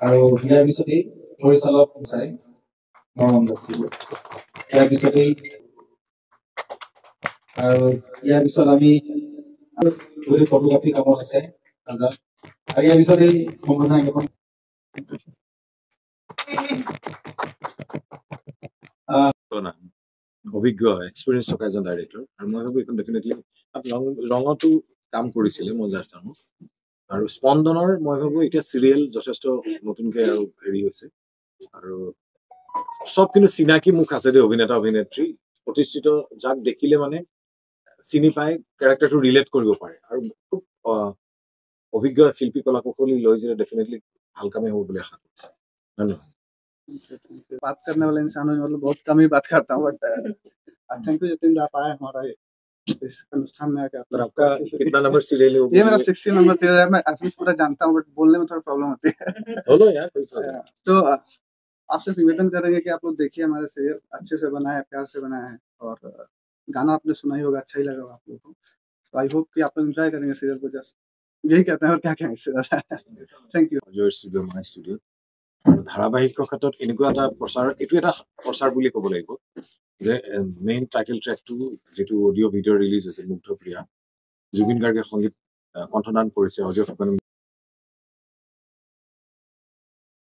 আৰু ইয়াৰ পিছতেই পৰিচালক চাই মৰম যাত্ৰী ইয়াৰ পিছতেই আৰু ইয়াৰ পিছত আমি ফটোগ্ৰাফী কামত আছে আৰু ইয়াৰ পিছতেই সম্বোধনা জ্ঞাপন অভিজ্ঞ এক্সপিৰিয়েঞ্চ থকা এজন ডাইৰেক্টৰ আৰু মই ভাবো এইখন ডেফিনেটলি ৰঙতো কাম কৰিছিলে মই জানো আৰু স্পন্দনৰ মই ভাবো এতিয়া চিৰিয়েল যথেষ্ট নতুনকে আৰু হেৰি হৈছে আৰু চব কিন্তু চিনাকি মুখ আছে দেই অভিনেতা অভিনেত্ৰী প্ৰতিষ্ঠিত যাক দেখিলে মানে চিনি পাই কেৰেক্টাৰটো ৰিলেট কৰিব পাৰে আৰু খুব অভিজ্ঞ শিল্পী কলা কৌশলী লৈ যে ডেফিনেটলি ভাল কামেই হ'ব বুলি আশা কৰিছে ধন্যবাদ बात करने वाले इंसान हैं मतलब बहुत कम ही बात करता हूँ बट थैंक यू जतिन आप आए हमारा इस अनुष्ठान में आकर पर आपका कितना नंबर सीरियल है ये मेरा 60 नंबर सीरियल है मैं एसएमएस पूरा जानता हूँ बट बोलने में थोड़ा प्रॉब्लम होती है बोलो यार कोई प्रॉब्लम तो आपसे निवेदन करेंगे कि आप लोग देखिए हमारे सीरियल अच्छे से बनाए है प्यार से बनाए हैं और गाना आपने सुना ही होगा अच्छा ही लगा आप लोगों को तो आई होप कि आप लोग एंजॉय करेंगे सीरियल को जस्ट यही कहते हैं और क्या कहें इससे thank you Joy studio' my studio' ধাৰাবাহিকৰ ক্ষেত্ৰত এনেকুৱা এটা প্ৰচাৰ এইটো এটা প্ৰচাৰ বুলি ক'ব লাগিব যে মেইন টাইটেল ট্ৰেকটো যিটো অডিঅ' ভিডিঅ' ৰিলিজ হৈছে মুগ্ধপ্ৰিয়া জুবিন গাৰ্গে সংগীত কণ্ঠদান কৰিছে অডিঅ' ফুকনে